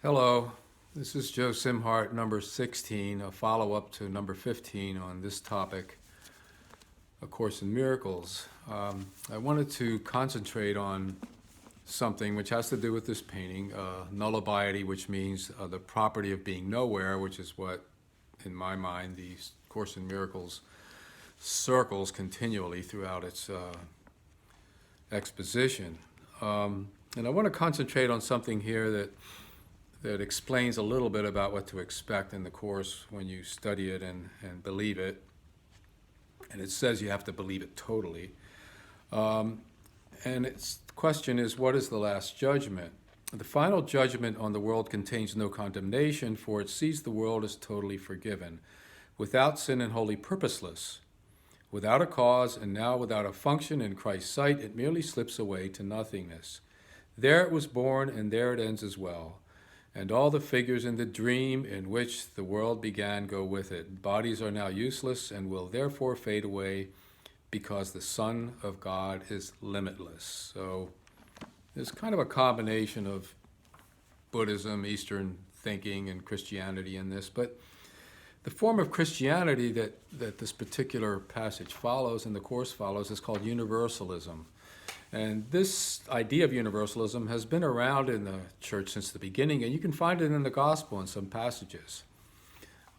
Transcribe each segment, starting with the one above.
Hello, this is Joe Simhart, number 16, a follow-up to number 15 on this topic, A Course in Miracles. I wanted to concentrate on something which has to do with this painting, nullibiety, which means the property of being nowhere, which is what, in my mind, the Course in Miracles circles continually throughout its exposition. And I want to concentrate on something here that explains a little bit about what to expect in the Course when you study it and believe it. And it says you have to believe it totally. And the question is, what is the last judgment? The final judgment on the world contains no condemnation, for it sees the world as totally forgiven, without sin and wholly purposeless. Without a cause, and now without a function in Christ's sight, it merely slips away to nothingness. There it was born, and there it ends as well. And all the figures in the dream in which the world began go with it. Bodies are now useless and will therefore fade away because the Son of God is limitless. So there's kind of a combination of Buddhism, Eastern thinking, and Christianity in this. But the form of Christianity that this particular passage follows and the Course follows is called Universalism. And this idea of universalism has been around in the church since the beginning, and you can find it in the gospel in some passages.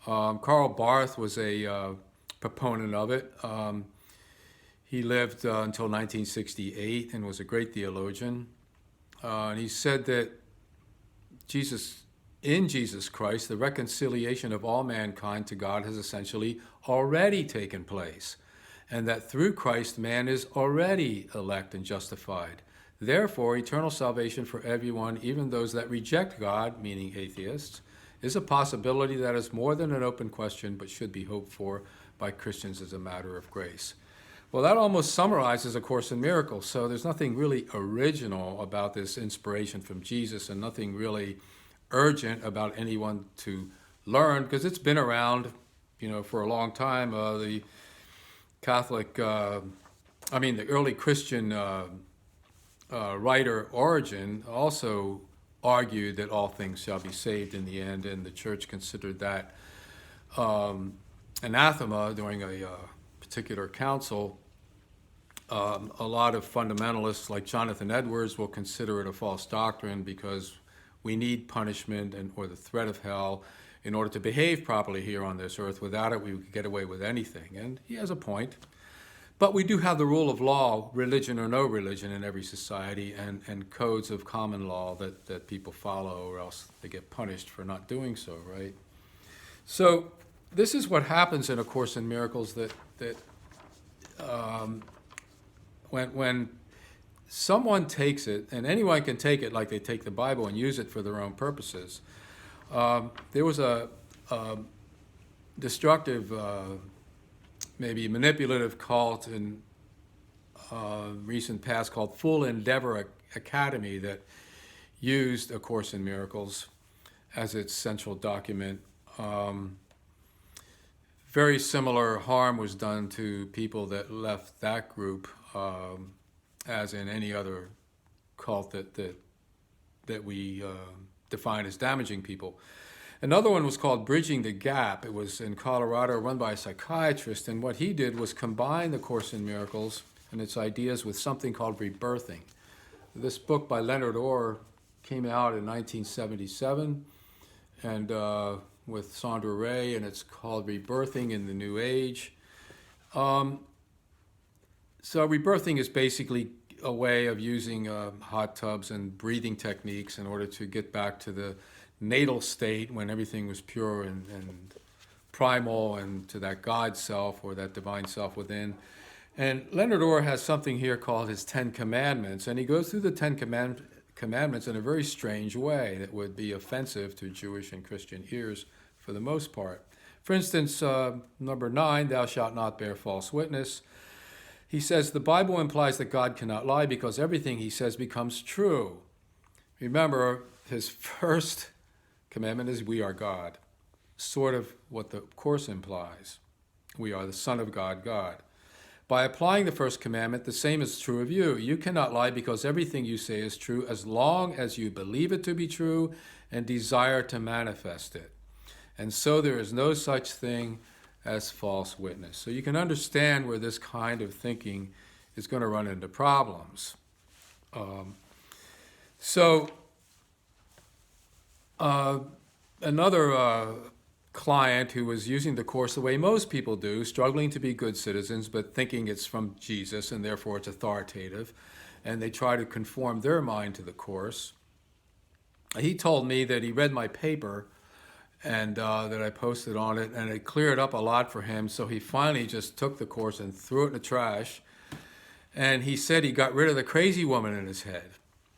Karl Barth was a proponent of it. He lived until 1968 and was a great theologian. And he said that in Jesus Christ, the reconciliation of all mankind to God has essentially already taken place, and that through Christ, man is already elect and justified. Therefore, eternal salvation for everyone, even those that reject God, meaning atheists, is a possibility that is more than an open question, but should be hoped for by Christians as a matter of grace. Well, that almost summarizes A Course in Miracles. So there's nothing really original about this inspiration from Jesus, and nothing really urgent about anyone to learn, because it's been around, for a long time. The early Christian writer Origen also argued that all things shall be saved in the end, and the church considered that anathema during a particular council. A lot of fundamentalists like Jonathan Edwards will consider it a false doctrine because we need punishment or the threat of hell in order to behave properly here on this earth. Without it, we could get away with anything. And he has a point. But we do have the rule of law, religion or no religion, in every society, and codes of common law that people follow, or else they get punished for not doing so, right? So this is what happens in A Course in Miracles, that when someone takes it, and anyone can take it like they take the Bible and use it for their own purposes. There was a destructive, maybe manipulative cult in recent past called Full Endeavor Academy that used A Course in Miracles as its central document. Very similar harm was done to people that left that group, as in any other cult that we define as damaging people. Another one was called Bridging the Gap. It was in Colorado, run by a psychiatrist, and what he did was combine The Course in Miracles and its ideas with something called Rebirthing. This book by Leonard came out in 1977, and with Sondra, and it's called Rebirthing in the New Age. So rebirthing is basically a way of using hot tubs and breathing techniques in order to get back to the natal state when everything was pure and primal, and to that God self or that divine self within. And Leonard has something here called his 10 Commandments, and he goes through the 10 Commandments in a very strange way that would be offensive to Jewish and Christian ears for the most part. For instance, number 9, thou shalt not bear false witness. He says the Bible implies that God cannot lie because everything he says becomes true. Remember, his first commandment is we are God, sort of what the Course implies. We are the Son of God, God. By applying the first commandment, the same is true of you. You cannot lie because everything you say is true as long as you believe it to be true and desire to manifest it. And so there is no such thing as false witness. So you can understand where this kind of thinking is going to run into problems. Another client who was using the Course the way most people do, struggling to be good citizens, but thinking it's from Jesus and therefore it's authoritative, and they try to conform their mind to the Course. He told me that he read my paper and that I posted on it, and it cleared up a lot for him, so he finally just took the Course and threw it in the trash. And he said he got rid of the crazy woman in his head,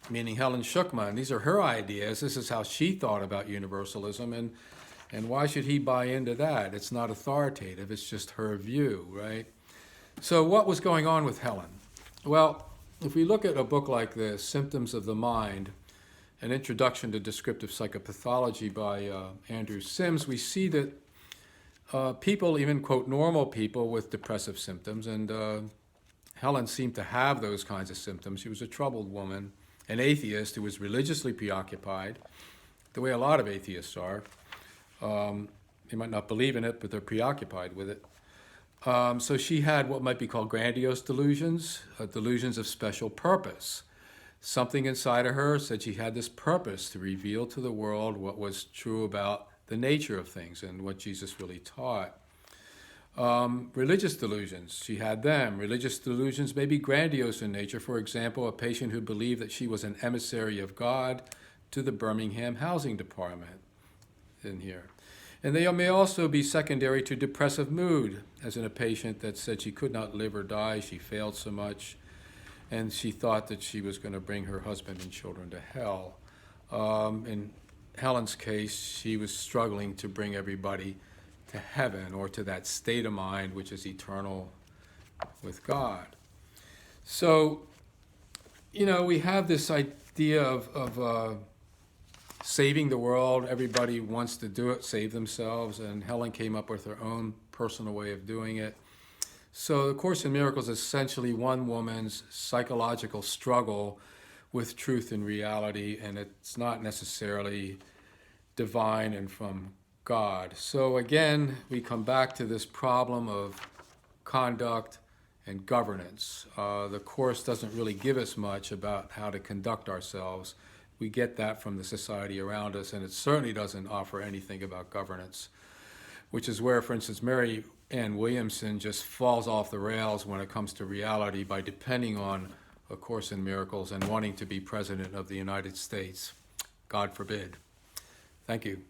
meaning Helen Schucman. These are her ideas. This is how she thought about universalism, and why should he buy into that? It's not authoritative, it's just her view, right? So what was going on with Helen? Well, if we look at a book like this, Symptoms of the Mind, An Introduction to Descriptive Psychopathology by Andrew Sims, we see that people, even quote normal people with depressive symptoms, and Helen seemed to have those kinds of symptoms. She was a troubled woman, an atheist who was religiously preoccupied, the way a lot of atheists are. They might not believe in it, but they're preoccupied with it. So she had what might be called grandiose delusions, delusions of special purpose. Something inside of her said she had this purpose to reveal to the world what was true about the nature of things and what Jesus really taught. Religious delusions, she had them. Religious delusions may be grandiose in nature. For example, a patient who believed that she was an emissary of God to the Birmingham Housing Department in here. And they may also be secondary to depressive mood, as in a patient that said she could not live or die, she failed so much, and she thought that she was going to bring her husband and children to hell. In Helen's case, she was struggling to bring everybody to heaven, or to that state of mind which is eternal with God. So, we have this idea of saving the world. Everybody wants to do it, save themselves, and Helen came up with her own personal way of doing it. So the Course in Miracles is essentially one woman's psychological struggle with truth and reality, and it's not necessarily divine and from God. So again, we come back to this problem of conduct and governance. The Course doesn't really give us much about how to conduct ourselves. We get that from the society around us, and it certainly doesn't offer anything about governance, which is where, for instance, Mary Ann Williamson just falls off the rails when it comes to reality by depending on A Course in Miracles and wanting to be President of the United States. God forbid. Thank you.